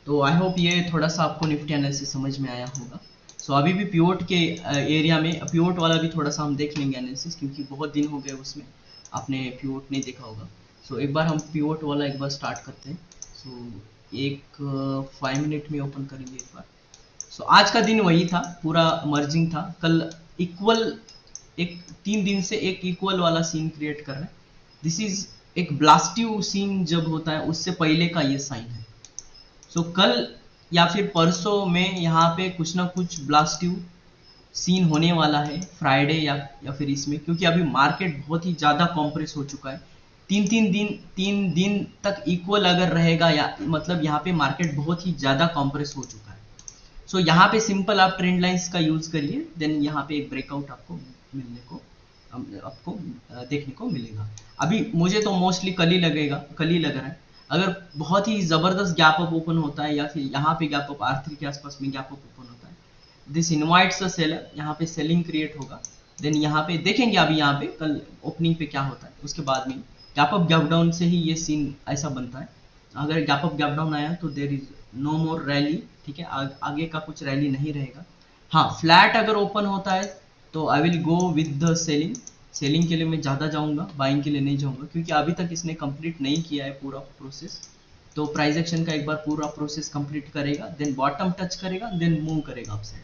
तो I hope ये थोड़ा सा आपको निफ्टी एनालिसिस समझ में आया होगा। सो अभी भी पिवोट के एरिया में पिवोट वाला भी थोड़ा सा हम देख लेंगे एनालिसिस, क्योंकि बहुत दिन हो गए उसमें आपने पिवोट नहीं देखा होगा। सो एक बार हम पिवोट वाला एक बार स्टार्ट करते हैं। सो एक 5 मिनट में ओपन करेंगे एक बार। सो आज का दिन वही था, पूरा मर्जिंग था। कल इक्वल एक 3 दिन से एक इक्वल वाला सीन क्रिएट कर रहा है। दिस इज एक ब्लास्टिव सीन जब होता है उससे पहले का ये साइन है। सो कल या फिर परसों में यहाँ पे कुछ ना कुछ ब्लास्टिव सीन होने वाला है, फ्राइडे या फिर इसमें, क्योंकि अभी मार्केट बहुत ही ज़्यादा कॉम्प्रेस हो चुका है। 3 दिन तक इक्वल अगर रहेगा, या मतलब यहाँ पे मार्केट बहुत ही ज़्यादा कॉम्प्रेस हो चुका है। सो यहाँ पे सिंपल आप ट्रेंड लाइंस का यूज करिए, देन यहाँ पे एक ब्रेकआउट आपको मिलने को आपको देखने को मिलेगा। अभी मुझे तो मोस्टली कल ही लग रहा है। अगर बहुत ही जबरदस्त गैप अप ओपन होता है, या फिर यहाँ पे गैप अप R3 के आसपास में गैप अप ओपन होता है, दिस इनवाइट्स अ सेलर, यहाँ पे सेलिंग क्रिएट होगा। देन यहाँ पे देखेंगे अभी यहाँ पे कल ओपनिंग पे क्या होता है, उसके बाद में गैप अप गैप डाउन से ही ये सीन ऐसा बनता है। अगर गैप अप गैप डाउन आया तो there is no more rally, ठीक है, आगे का कुछ रैली नहीं रहेगा। हाँ, फ्लैट अगर ओपन होता है तो आई will go with the selling. Selling के लिए मैं ज़्यादा जाऊंगा, बाइंग के लिए नहीं जाऊंगा, क्योंकि अभी तक इसने कंप्लीट नहीं किया है पूरा प्रोसेस। तो प्राइस एक्शन का एक बार पूरा प्रोसेस कंप्लीट करेगा, देन बॉटम टच करेगा, देन मूव करेगा अपसाइड।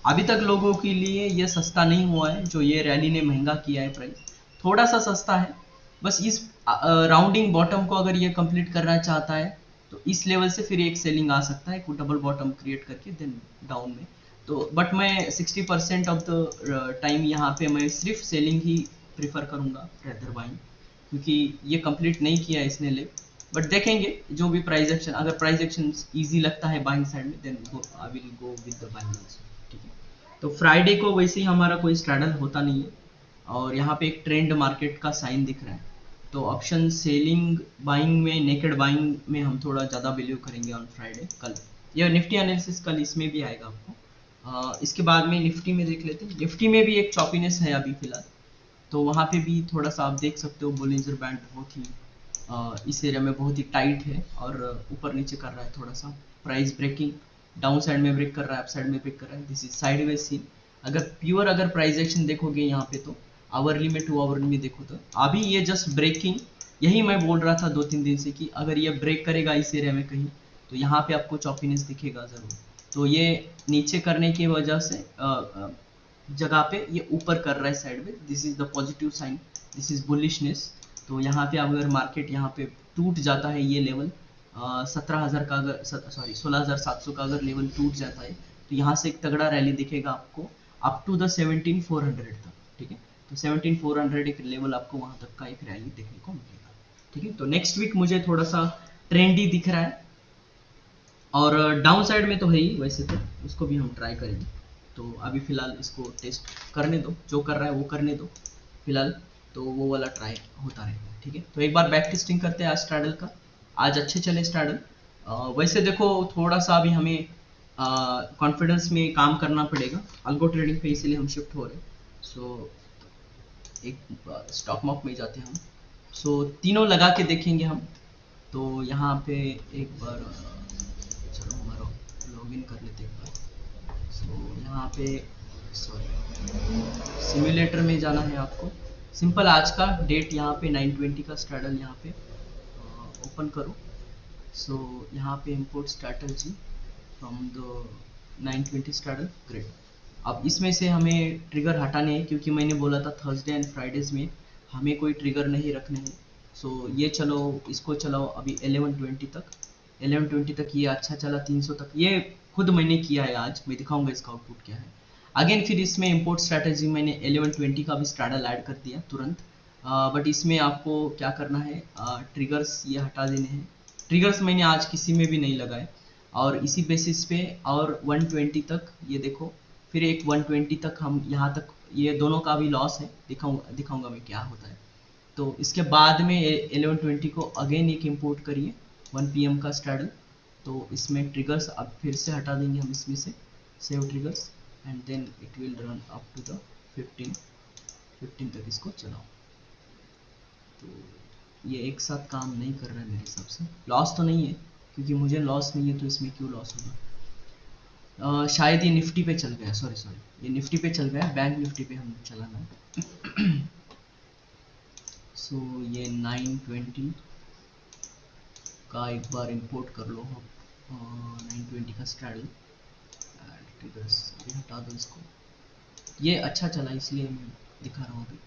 अभी तक लोगों के लिए ये सस्ता नहीं हुआ है, जो ये रैली ने महंगा किया है प्राइस, थोड़ा सा सस्ता है। बस इस राउंडिंग बॉटम को अगर ये कंप्लीट करना चाहता है तो इस लेवल से फिर एक सेलिंग आ सकता है, डबल बॉटम क्रिएट करके देन डाउन में। तो बट मैं 60% ऑफ द टाइम यहाँ पे मैं सिर्फ सेलिंग ही प्रीफर करूँगा रेदर बाइंग, क्योंकि ये कंप्लीट नहीं किया है इसने ले। बट देखेंगे जो भी प्राइस एक्शन, अगर प्राइस एक्शन इजी लगता है बाइंग साइड में, then I will go with the buying also, ठीक है। तो फ्राइडे को वैसे ही हमारा कोई स्ट्रैडल होता नहीं है, और यहाँ पे एक ट्रेंड मार्केट का साइन दिख रहा है। तो ऑप्शन सेलिंग बाइंग में, नेकेड बाइंग में हम थोड़ा ज़्यादा बिलीव करेंगे ऑन फ्राइडे। कल ये निफ्टी एनालिसिस कल इसमें भी आएगा आपको। इसके बाद में निफ्टी में देख लेते हैं। निफ्टी में भी एक चॉपीनेस है अभी फिलहाल, तो वहाँ पे भी थोड़ा सा आप देख सकते हो बोलिंजर बैंड बहुत ही इस एरिया में बहुत ही टाइट है, और ऊपर नीचे कर रहा है थोड़ा सा। प्राइस ब्रेकिंग डाउन साइड में ब्रेक कर रहा है, अप साइड में ब्रेक कर रहा है, दिस इज साइडवेज सीन। अगर प्राइस एक्शन देखोगे यहाँ पे, तो आवरली में 2 आवर में देखो तो अभी ये जस्ट ब्रेकिंग। यही मैं बोल रहा था 2-3 दिन से कि अगर ये ब्रेक करेगा इस एरिया में कहीं, तो यहाँ पे आपको चॉपीनेस दिखेगा जरूर। तो ये नीचे करने की वजह से जगह पे ये ऊपर कर रहा है साइड में, this is the positive sign, this is bullishness. तो यहाँ पे अगर मार्केट यहाँ पे टूट जाता है ये लेवल 17,000 का, अगर सॉरी 16,700 का अगर लेवल टूट जाता है, तो यहाँ से एक तगड़ा रैली दिखेगा आपको अप टू द 17,400 तक, ठीक है। तो 17,400 एक लेवल आपको वहां तक का एक रैली देखने को मिलेगा, ठीक है। तो नेक्स्ट वीक मुझे थोड़ा सा ट्रेंडी दिख रहा है, और डाउन साइड में तो है ही वैसे, तो उसको भी हम ट्राई करेंगे। तो अभी फिलहाल इसको टेस्ट करने दो, जो कर रहा है वो करने दो फिलहाल। तो वो वाला ट्राई होता रहेगा, ठीक है। तो एक बार बैक टेस्टिंग करते हैं आज स्ट्रैडल का। आज अच्छे चले स्ट्रैडल। वैसे देखो थोड़ा सा अभी हमें कॉन्फिडेंस में काम करना पड़ेगा अल्गो ट्रेडिंग पे, इसीलिए हम शिफ्ट हो रहे हैं। सो एक स्टॉक मॉक में जाते हैं हम। सो तीनों लगा के देखेंगे हम। तो यहाँ पे एक बार चलो हमारा लॉगिन कर लेते हैं एक बार। सो यहाँ पे सॉरी सिमुलेटर में जाना है आपको। सिंपल आज का डेट यहाँ पे 920 का स्ट्रैडल यहाँ पे ओपन करो। सो यहाँ पे import strategy from the 920 straddle, grade. अब इसमें से हमें ट्रिगर हटाने हैं, क्योंकि मैंने बोला था थर्सडे एंड फ्राइडेज में हमें कोई ट्रिगर नहीं रखने हैं। सो ये चलो, इसको चलाओ अभी 1120 तक। 1120 तक ये अच्छा चला, 300 तक ये खुद मैंने किया है। आज मैं दिखाऊंगा इसका आउटपुट क्या है। अगेन फिर इसमें इंपोर्ट स्ट्रैटेजी मैंने 1120 का भी स्ट्रैडल ऐड कर दिया तुरंत। बट इसमें आपको क्या करना है, ट्रिगर्स ये हटा देने हैं। ट्रिगर्स मैंने आज किसी में भी नहीं लगाए, और इसी बेसिस पे और 120 तक ये देखो, फिर एक 120 तक हम यहाँ तक, ये दोनों का भी लॉस है, दिखाऊंगा मैं क्या होता है। तो इसके बाद में 1120 को अगेन एक इंपोर्ट करिए 1 PM का स्ट्रैडल। तो इसमें ट्रिगर्स अब फिर से हटा देंगे हम इसमें से, save triggers, and then it will run up to the 15 तक इसको चलाओ। तो ये एक साथ काम नहीं कर रहा है मेरे हिसाब से, लॉस तो नहीं है, क्योंकि मुझे लॉस नहीं है तो इसमें क्यों लॉस होगा। शायद ये निफ्टी पे चल गया, सॉरी ये निफ्टी पे चल गया, बैंक निफ्टी पे हम चलाना है। सो ये 920 का एक बार इंपोर्ट कर लो आप, 920 का स्ट्रैडल ट्रिगर्स हटा दो इसको। ये अच्छा चला इसलिए मैं दिखा रहा हूँ अभी।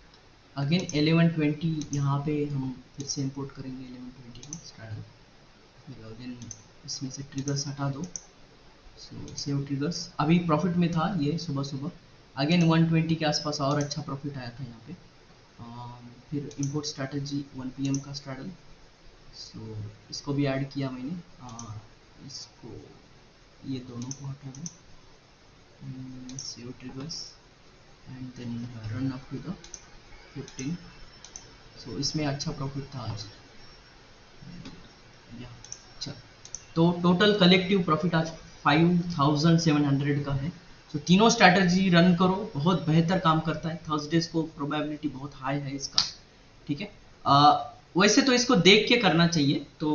अगेन 1120 यहाँ पे हम फिर से इंपोर्ट करेंगे 1120 का स्ट्रैडल, फिर अगेन इसमें से ट्रिगर्स हटा दो। सो सेव ट्रिगर्स, अभी प्रॉफिट में था ये सुबह सुबह, अगेन 120 के आसपास और अच्छा प्रॉफिट आया था यहाँ पे। फिर इंपोर्ट स्ट्रैटेजी 1 PM का स्ट्रैडल, सो इसको भी ऐड किया मैंने। इसको ये दोनों को हटा दो, save triggers and then run up to the 15। So इसमें अच्छा प्रॉफिट था आज। अच्छा, तो टोटल कलेक्टिव प्रॉफिट आज 5700 का है। तो तीनों स्ट्रैटेजी रन करो, बहुत बेहतर काम करता है। थर्सडेज को प्रोबेबिलिटी बहुत हाई है इसका, ठीक है। वैसे तो इसको देख के करना चाहिए, तो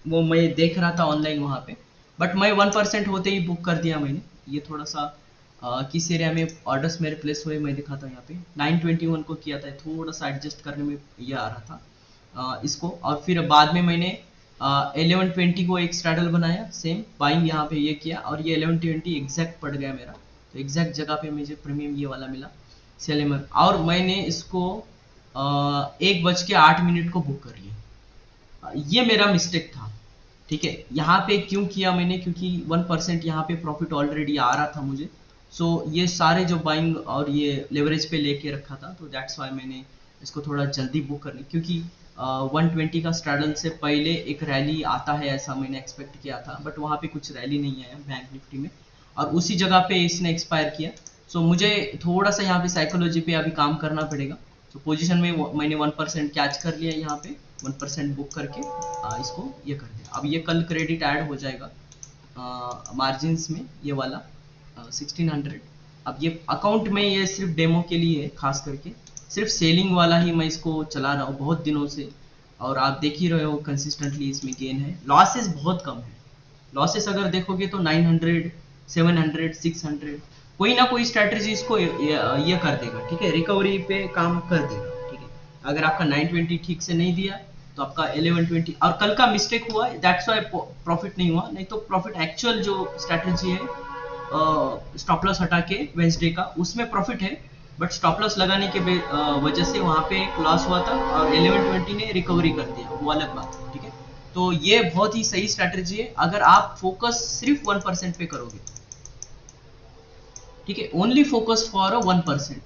वो मैं देख रहा था ऑनलाइन वहाँ पे, बट मैं 1% होते ही बुक कर दिया मैंने। ये थोड़ा सा किस एरिया में ऑर्डर्स मेरे प्लेस हुए मैं दिखाता हूँ यहाँ पे। 921 को किया था, थोड़ा सा एडजस्ट करने में ये आ रहा था इसको, और फिर बाद में मैंने 1120 को एक स्ट्रैडल बनाया, सेम बाइंग यहाँ पे ये किया, और ये 1120 एग्जैक्ट पड़ गया मेरा, तो एग्जैक्ट जगह पे मुझे प्रीमियम ये वाला मिला सेलेमर, और मैंने इसको 1:08 को बुक कर लिया। ये मेरा मिस्टेक था, ठीक है। यहाँ पे क्यों किया मैंने, क्योंकि 1% यहाँ पे प्रॉफिट ऑलरेडी आ रहा था मुझे। सो ये सारे जो बाइंग और ये लेवरेज पे लेके रखा था, तो दैट्स वाई मैंने इसको थोड़ा जल्दी बुक करनी, क्योंकि 120 का स्ट्रैडल से पहले एक रैली आता है ऐसा मैंने एक्सपेक्ट किया था, बट वहाँ पे कुछ रैली नहीं आया बैंक निफ्टी में, और उसी जगह पे इसने एक्सपायर किया। सो मुझे थोड़ा सा यहाँ पे साइकोलॉजी पे अभी काम करना पड़ेगा। तो पोजीशन में मैंने 1% कैच कर लिया, यहाँ पे 1% बुक करके इसको ये कर दिया। अब ये कल क्रेडिट ऐड हो जाएगा मार्जिन्स में, ये वाला 1600। अब ये अकाउंट में ये सिर्फ डेमो के लिए है, खास करके सिर्फ सेलिंग वाला ही मैं इसको चला रहा हूँ बहुत दिनों से, और आप देख ही रहे हो कंसिस्टेंटली इसमें गेन है। लॉसेस बहुत कम है, लॉसेस अगर देखोगे तो 900, 700, 600, कोई ना कोई स्ट्रैटेजी इसको ये कर देगा, ठीक है, रिकवरी पे काम कर देगा, ठीक है। अगर आपका 920 ठीक से नहीं दिया तो आपका 1120, और कल का मिस्टेक हुआ, दैट्स वाई प्रॉफिट नहीं हुआ, नहीं तो प्रॉफिट एक्चुअल जो स्ट्रैटेजी है स्टॉप लॉस हटा के वेंसडे का, उसमें प्रॉफिट है, बट स्टॉप लॉस लगाने के वजह से वहां पे एक लॉस हुआ था, और 1120 ने रिकवरी कर दिया, वो अलग बात है, ठीक है। तो ये बहुत ही सही स्ट्रैटेजी है अगर आप फोकस सिर्फ 1% पे करोगे, ठीक है, ओनली फोकस फॉर 1%,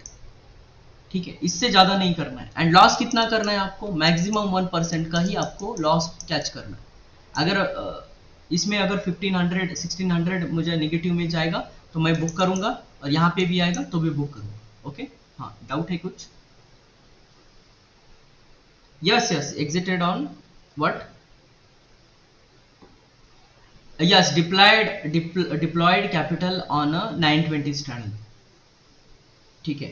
ठीक है, इससे ज्यादा नहीं करना है। एंड लॉस कितना करना है आपको, मैक्सिमम 1% का ही आपको लॉस कैच करना है। अगर इसमें अगर 1500, 1600 मुझे नेगेटिव में जाएगा तो मैं बुक करूंगा, और यहाँ पे भी आएगा तो भी बुक करूंगा, ओके। हाँ, डाउट है कुछ? Yes yes, exited on what? Yes, deployed capital on a 920 straddle, ठीक है।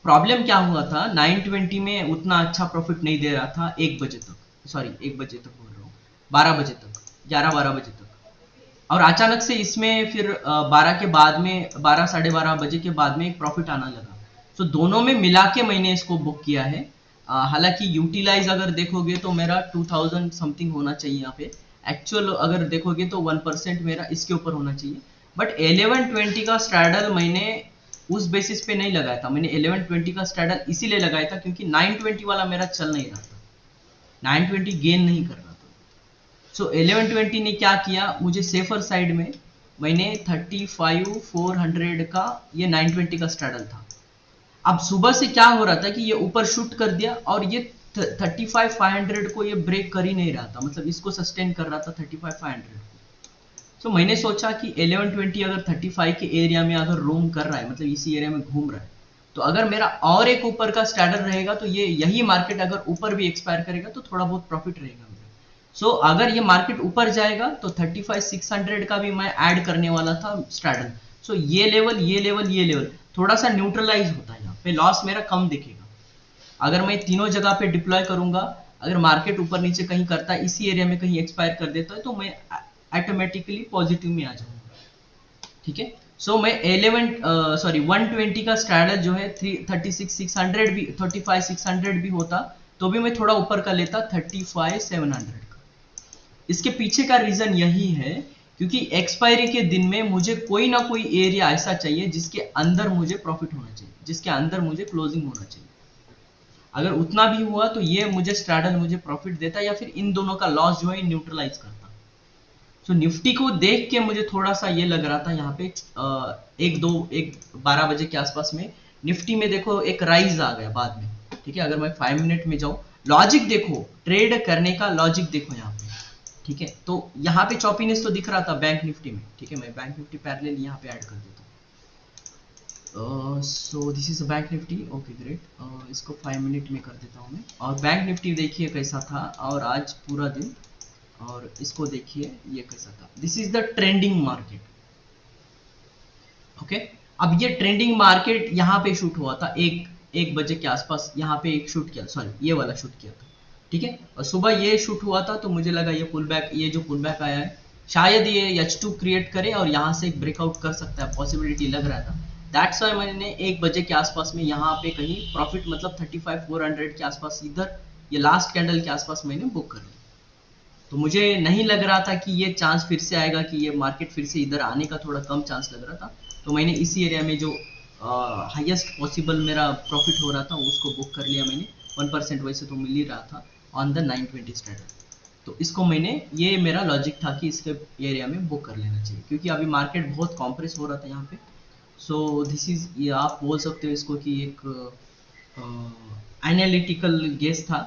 प्रॉब्लम क्या हुआ था, 920 में उतना अच्छा प्रॉफिट नहीं दे रहा था 1 बजे तक, सॉरी 1 बजे तक बोल रहा हूँ, 12 बजे तक, 11-12 बजे तक, और अचानक से इसमें फिर 12 के बाद में, 12 साढ़े 12 बजे के बाद में एक प्रॉफिट आना लगा। तो दोनों में मिला के मैंने इसको बुक किया है। हालांकि यूटिलाइज अगर देखोगे तो मेरा 2000 समथिंग होना चाहिए यहाँ पे, एक्चुअल अगर देखोगे तो 1% मेरा इसके ऊपर होना चाहिए, बट 1120 का स्ट्रैडल मैंने उस बेसिस पे नहीं लगाया था। मैंने 1120 का स्ट्रैडल इसीलिए लगाया था क्योंकि 920 वाला मेरा चल नहीं रहा था, 920 गेन नहीं कर रहा था। सो 1120 ने क्या किया, मुझे सेफर साइड में मैंने 35,400 का ये 920 का स्ट्रैडल था। अब सुबह से क्या हो रहा था कि ये ऊपर शूट कर दिया, और ये 35,500 को ये ब्रेक कर ही नहीं रहा था, मतलब इसको सस्टेन कर रहा था 35,500 को। सो मैंने सोचा कि 1120 अगर 35 के एरिया में अगर रोम कर रहा है, मतलब इसी एरिया में घूम रहा है, तो अगर मेरा और एक ऊपर का स्ट्रैडल रहेगा तो ये यही मार्केट अगर ऊपर भी एक्सपायर करेगा तो थोड़ा बहुत प्रॉफिट रहेगा मेरा। सो अगर ये मार्केट ऊपर जाएगा तो 35,600 का भी मैं ऐड करने वाला था स्ट्रैडल। सो ये लेवल, ये लेवल, ये लेवल थोड़ा सा न्यूट्रलाइज होता है, यहाँ पे लॉस मेरा कम दिखेगा। अगर मैं तीनों जगह पे डिप्लॉय करूंगा अगर मार्केट ऊपर नीचे कहीं करता है, इसी एरिया में कहीं एक्सपायर कर देता है, तो मैं ऑटोमेटिकली पॉजिटिव में आ जाऊंगा। ठीक है, सो मैं 120 का स्ट्रैडल जो है 36,600 भी, 35,600 भी होता तो भी मैं थोड़ा ऊपर का लेता 35,700 का। इसके पीछे का रीजन यही है क्योंकि एक्सपायरी के दिन में मुझे कोई ना कोई एरिया ऐसा चाहिए जिसके अंदर मुझे प्रॉफिट होना चाहिए, जिसके अंदर मुझे क्लोजिंग होना चाहिए। अगर उतना भी हुआ तो ये मुझे स्ट्रैडल मुझे प्रॉफिट देता या फिर इन दोनों का लॉस जो है न्यूट्रलाइज करता। तो निफ्टी को देख के मुझे थोड़ा सा ये लग रहा था यहाँ पे 12 बजे के आसपास में निफ्टी में देखो एक राइज आ गया बाद में। ठीक है, अगर मैं 5 मिनट में जाऊं, लॉजिक देखो, ट्रेड करने का लॉजिक देखो यहाँ पे। ठीक है, तो यहाँ पे चॉपीनेस तो दिख रहा था बैंक निफ्टी में। ठीक है, मैं बैंक निफ्टी पैरेलल यहाँ पे ऐड कर देता हूँ। सो this is bank Nifty, okay great. इसको 5 मिनट में कर देता हूँ मैं। और बैंक निफ्टी देखिए कैसा था और आज पूरा दिन, और इसको देखिए ये कैसा था। This is the trending market. Okay, अब ये ट्रेंडिंग मार्केट यहाँ पे शूट हुआ था एक बजे के आसपास, यहाँ पे एक शूट किया, सॉरी ये वाला शूट किया था। ठीक है, और सुबह ये शूट हुआ था तो मुझे लगा ये पुल बैक, ये जो पुल बैक आया है शायद ये H2 क्रिएट करे और यहाँ से एक ब्रेकआउट कर सकता है, पॉसिबिलिटी लग रहा था। दैट्स वाई मैंने 1 बजे के आसपास में यहाँ पे कहीं प्रॉफिट मतलब 35,400 के आसपास, इधर ये लास्ट कैंडल के आसपास मैंने बुक कर लिया। तो मुझे नहीं लग रहा था कि ये चांस फिर से आएगा, कि ये मार्केट फिर से इधर आने का थोड़ा कम चांस लग रहा था। तो मैंने इसी एरिया में जो हाईएस्ट पॉसिबल मेरा प्रॉफिट हो रहा था उसको बुक कर लिया मैंने। 1% वैसे तो मिल ही रहा था ऑन द 920 स्टैंडर्ड। तो इसको मैंने, ये मेरा लॉजिक था कि इसके एरिया में बुक कर लेना चाहिए क्योंकि अभी मार्केट बहुत कॉम्प्रेस हो रहा था यहाँ पे। सो दिस इज, ये आप बोल सकते हो इसको कि एक एनालिटिकल गेस था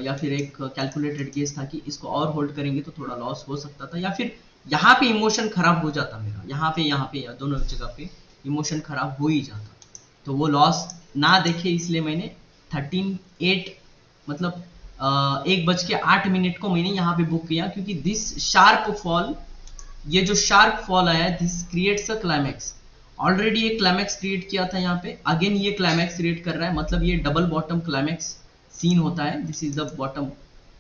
या फिर एक कैलकुलेटेड गेस था कि इसको और होल्ड करेंगे तो थोड़ा लॉस हो सकता था, या फिर यहाँ पे इमोशन खराब हो जाता मेरा, यहाँ पे या दोनों जगह पे इमोशन खराब हो ही जाता। तो वो लॉस ना देखे इसलिए मैंने 13:08 मतलब 1:08 को मैंने यहाँ पे बुक किया क्योंकि दिस शार्प फॉल, ये जो शार्प फॉल आया this creates a climax. Already ये क्लाइमैक्स क्रिएट किया था यहाँ पे, अगेन ये क्लाइमैक्स क्रिएट कर रहा है, मतलब ये डबल बॉटम क्लाइमैक्स सीन होता है। This is the bottom.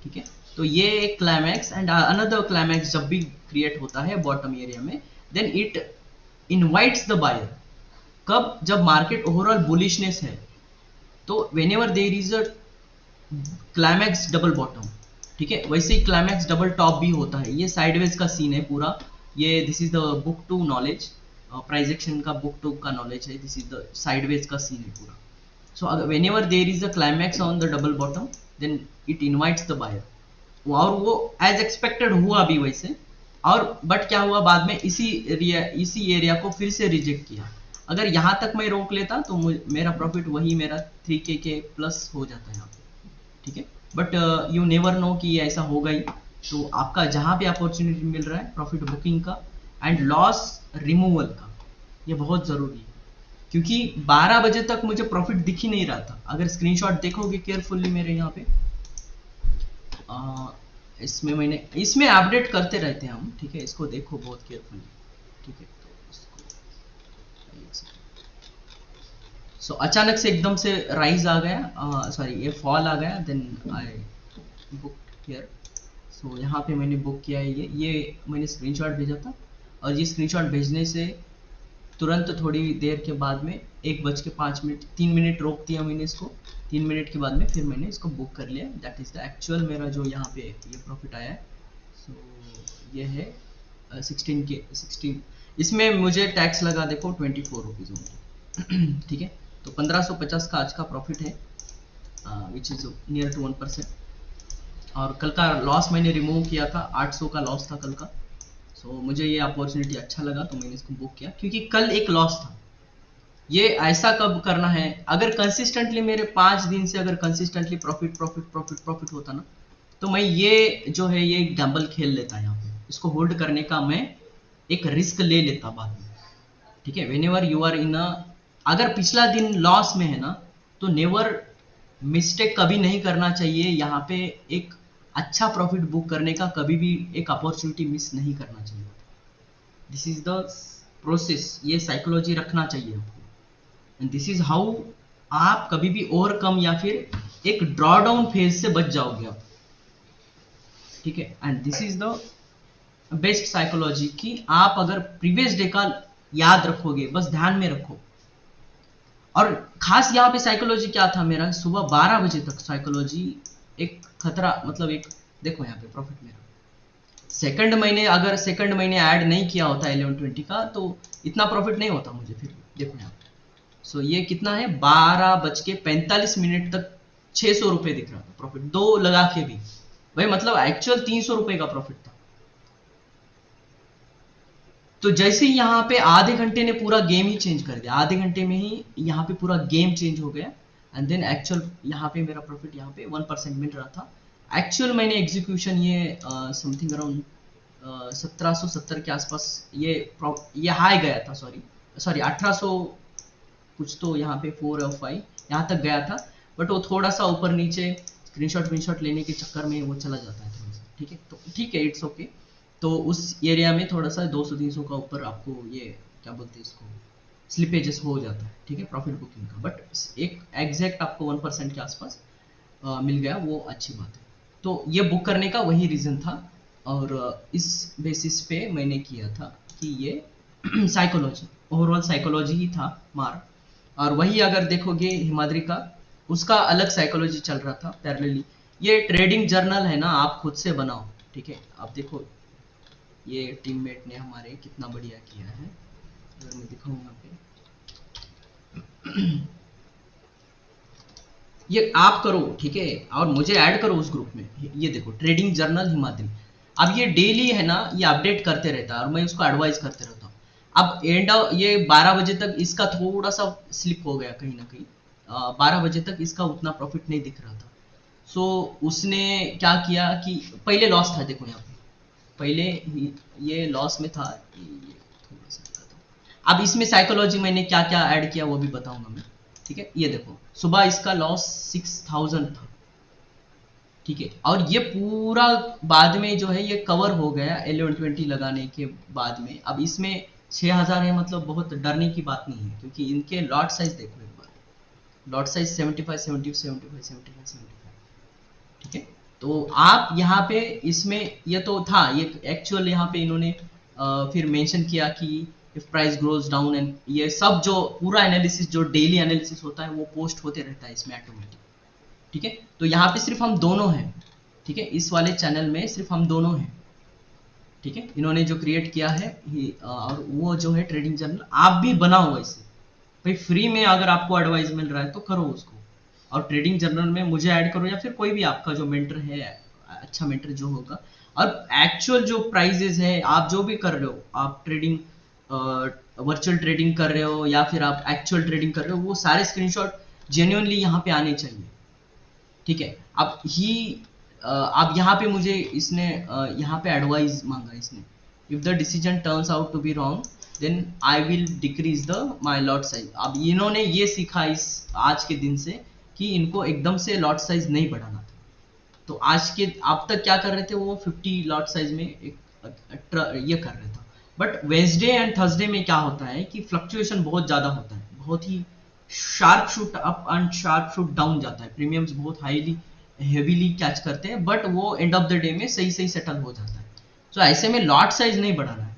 ठीक है, तो ये एक क्लाइमैक्स एंड अनदर क्लाइमैक्स जब भी क्रिएट होता है बॉटम एरिया में, then it invites the buyer. कब? जब मार्केट ओवरऑल बुलिशनेस है, तो whenever there is a climax double bottom, ठीक है, वैसे ही क्लाइमैक्स डबल टॉप भी होता है। ये साइडवेज का सीन है पूरा। ये this is the book 2 knowledge, price action का बुक 2 का नॉलेज है। दिस इज द साइडवेज का सीन है पूरा। So whenever there is a climax on the double bottom, then it invites the buyer. और वो as expected हुआ भी वैसे, और बट क्या हुआ बाद में इसी एरिया को फिर से रिजेक्ट किया। अगर यहाँ तक मैं रोक लेता तो मेरा प्रॉफिट वही मेरा 3K के प्लस हो जाता है यहाँ पे। ठीक है, बट यू नेवर नो कि ये ऐसा होगा ही। तो आपका जहाँ पे अपॉर्चुनिटी मिल रहा है प्रॉफिट बुकिंग का एंड लॉस रिमूवल का, ये बहुत जरूरी है क्योंकि 12 बजे तक मुझे प्रॉफिट दिख ही नहीं रहा था। अगर स्क्रीनशॉट देखोगे केयरफुली मेरे यहाँ पे, इसमें अपडेट करते रहते हैं हम। ठीक है, इसको देखो बहुत केयरफुली। ठीक है, तो इसको अचानक से एकदम से राइज आ गया, सॉरी ये फॉल आ गया, देन आई बुक हियर। सो यहाँ पे मैंने बुक किया है। ये मैंने स्क्रीनशॉट भेजा था और ये स्क्रीनशॉट भेजने से तुरंत थोड़ी देर के बाद में 1:05 3 मिनट रोक दिया मैंने इसको। 3 मिनट के बाद में फिर मैंने इसको बुक कर लिया। दैट इज द एक्चुअल मेरा जो यहाँ पे ये प्रॉफिट आया है। सो ये है 16। इसमें मुझे टैक्स लगा देखो 24 रुपीज़ ओनली। ठीक है, तो 1550 का आज का प्रॉफिट है, विच इज नियर टू 1%। और कल का लॉस मैंने रिमूव किया था, 800 का लॉस था कल का। सो मुझे ये अपॉर्चुनिटी अच्छा लगा तो मैंने इसको बुक किया क्योंकि कल एक लॉस था। ये ऐसा कब करना है? अगर कंसिस्टेंटली मेरे 5 दिन से अगर कंसिस्टेंटली प्रॉफिट होता ना, तो मैं ये जो है ये गैम्बल खेल लेता यहाँ पे। इसको होल्ड करने का मैं एक रिस्क ले लेता बाद में। ठीक है, व्हेनेवर यू आर इन अ, अगर पिछला दिन लॉस में है ना, तो नेवर मिस्टेक कभी नहीं करना चाहिए। यहाँ पे एक अच्छा प्रॉफिट बुक करने का कभी भी एक अपॉर्चुनिटी मिस नहीं करना चाहिए। दिस इज द प्रोसेस, ये साइकोलॉजी रखना चाहिए आपको। एंड दिस इज हाउ आप कभी भी ओवरकम या फिर एक ड्रॉ डाउन फेज से बच जाओगे आप, ठीक है। And this is the best psychology कि आप अगर प्रीवियस डे का याद रखोगे, बस ध्यान में रखो। और खास यहाँ पे साइकोलॉजी क्या था मेरा, सुबह 12 बजे तक साइकोलॉजी एक खतरा, मतलब एक, देखो यहाँ पे प्रॉफिट मेरा सेकंड महीने, अगर सेकंड महीने ऐड नहीं किया होता 1120 का तो इतना प्रॉफिट नहीं होता मुझे फिर। देखो यहाँ पे सो ये कितना है, 12:45 तक 600 रुपए दिख रहा था प्रॉफिट, दो लगा के भी भाई, मतलब एक्चुअल 300 रुपए का प्रॉफिट था। तो जैसे ही यहाँ पे आधे घंटे ने पूरा गेम ही चेंज कर दिया, आधे घंटे में ही यहाँ पे पूरा गेम चेंज हो गया। एंड देन एक्चुअल यहाँ पे मेरा प्रॉफिट यहाँ पे 1% मिल रहा था। एक्चुअल मैंने एग्जीक्यूशन ये समथिंग अराउंड 1770 के आसपास ये हाई गया था, सॉरी 1800 कुछ, तो यहाँ पे 4 और 5 यहाँ तक गया था। बट वो थोड़ा सा ऊपर नीचे स्क्रीनशॉट लेने के चक्कर में वो चला जाता है थोड़ा सा, ठीक है। तो ठीक है, इट्स ओके। तो उस एरिया में थोड़ा सा 200-300 का ऊपर आपको ये क्या बोलते हैं इसको, स्लिपेजेस हो जाता है, ठीक है, प्रॉफिट बुकिंग का। बट एक एग्जैक्ट आपको 1% के आसपास मिल गया, वो अच्छी बात है। तो ये बुक करने का वही रीज़न था, और इस बेसिस पे मैंने किया था कि ये साइकोलॉजी, ओवरऑल साइकोलॉजी ही था मार। और वही अगर देखोगे हिमाद्री का, उसका अलग साइकोलॉजी चल रहा था पैरेलली। ये ट्रेडिंग जर्नल है ना, आप खुद से बनाओ, ठीक है। आप देखो ये टीममेट ने हमारे कितना बढ़िया किया है, अगर मैं दिखाऊं यहाँ पे ये आप करो, ठीक है, और मुझे ऐड करो उस ग्रुप में। ये देखो ट्रेडिंग जर्नल हिमाद्री, अब ये डेली है ना, ये अपडेट करते रहता है और मैं उसको एडवाइस करते रहता हूँ। अब ये 12 बजे तक इसका थोड़ा सा स्लिप हो गया कहीं ना कहीं, 12 बजे तक इसका उतना प्रॉफिट नहीं दिख रहा था। सो उसने क्या किया कि पहले लॉस था, देखो यहाँ पे पहले ये लॉस में था, ये थोड़ा सा था। अब इसमें साइकोलॉजी मैंने क्या क्या ऐड किया वो भी बताऊंगा मैं, ठीक है। ये देखो सुबह इसका लॉस 6000 था, ठीक है, और ये पूरा बाद में जो है ये कवर हो गया 1120 लगाने के बाद में। अब इसमें 6000 है, मतलब बहुत डरने की बात नहीं है, क्योंकि इनके लॉट साइज देखो एक बार, लॉट साइज 75 75 75 75 75, ठीक है। तो आप यहाँ पे इसमें ये तो था, ये एक्चुअल यहाँ पे इन्होंने फिर मेंशन किया कि if price grows down, and ये सब जो पूरा एनालिसिस जो डेली एनालिसिस होता है वो पोस्ट होते रहता है इसमें ऑटोमेटिक, ठीक है। तो यहाँ पे सिर्फ हम दोनों हैं, ठीक है, इस वाले चैनल में सिर्फ हम दोनों हैं, ठीक है। इन्होंने जो क्रिएट किया है और वो जो है ट्रेडिंग जर्नल, आप भी बनाओ ऐसे भाई, फ्री में अगर आपको एडवाइस मिल रहा है तो करो उसको, और ट्रेडिंग जर्नल में मुझे ऐड करो या फिर कोई भी आपका जो मेंटर है, अच्छा मेंटर जो होगा। और एक्चुअल जो प्राइजेस है, आप जो भी कर रहे हो, आप ट्रेडिंग वर्चुअल ट्रेडिंग कर रहे हो या फिर आप एक्चुअल ट्रेडिंग कर रहे हो, वो सारे स्क्रीनशॉट जेन्युइनली यहाँ पे आने चाहिए, ठीक है। अब यहाँ पे मुझे इसने यहाँ पे एडवाइस मांगा इसने, if the decision turns out to be wrong then I will decrease the my lot size. अब इन्होंने ये सीखा इस आज के दिन से कि इनको एकदम से लॉट साइज नहीं बढ़ाना था। तो आज के अब तक क्या कर रहे थे, वो 50 लॉट साइज में एक ये कर रहे था। बट वेंसडे एंड थर्सडे में क्या होता है कि फ्लक्चुएशन बहुत ज्यादा होता है, बहुत ही sharp shoot up and sharp shoot down जाता है, प्रीमियम्स बहुत हाईली हेवीली कैच करते हैं, बट वो एंड ऑफ द डे में सही सही सेटल हो जाता है। सो ऐसे में लॉट साइज नहीं बढ़ाना है,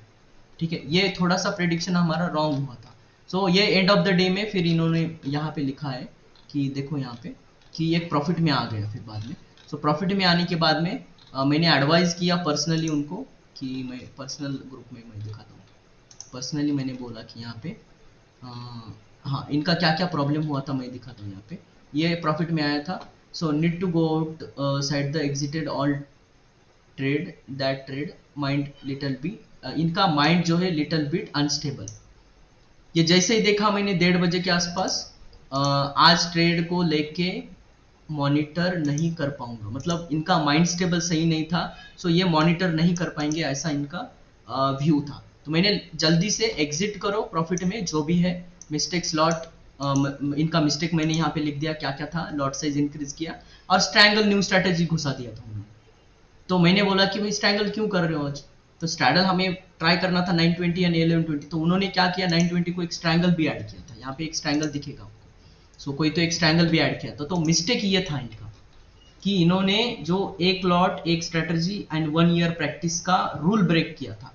ठीक है। ये थोड़ा सा प्रेडिक्शन हमारा रॉन्ग हुआ था। सो ये एंड ऑफ द डे में फिर इन्होंने यहाँ पे लिखा है कि देखो यहाँ पे कि एक प्रॉफिट में आ गया फिर बाद में। सो प्रॉफिट में आने के बाद में मैंने एडवाइस किया पर्सनली उनको, कि मैं पर्सनल ग्रुप में मैं दिखाता हूँ, पर्सनली मैंने बोला कि यहाँ पे हाँ इनका क्या क्या प्रॉब्लम हुआ था मैं दिखाता हूँ। यहाँ पे ये प्रॉफिट में आया था। So need to go out side the exited all trade that trade mind little be, इनका माइंड जो है लिटल बिट अनस्टेबल। ये जैसे ही देखा मैंने 1:30 बजे के आसपास, आज ट्रेड को लेके मॉनिटर नहीं कर पाऊंगा, मतलब इनका माइंड स्टेबल सही नहीं था। सो ये मॉनिटर नहीं कर पाएंगे, ऐसा इनका व्यू था। तो मैंने जल्दी से एग्जिट करो प्रॉफिट में जो भी है, मिस्टेक्स लॉट, इनका मिस्टेक मैंने यहाँ पे लिख दिया क्या क्या था, लॉट साइज इंक्रीज किया और स्ट्रैंगल न्यू स्ट्रैटेजी घुसा दिया था उन्होंने। तो मैंने बोला कि भाई स्ट्रैंगल क्यों कर रहे हो आज, तो स्ट्रैंगल हमें ट्राई करना था 920 या 1120। तो उन्होंने क्या किया, 920 को एक स्ट्रैंगल भी ऐड किया था, यहाँ पे एक स्ट्रैंगल दिखेगा आपको। सो कोई तो एक ट्रायंगल भी ऐड किया था। तो मिस्टेक ये था इनका कि इन्होंने जो एक लॉट एक स्ट्रेटजी एंड 1 ईयर प्रैक्टिस का रूल ब्रेक किया था,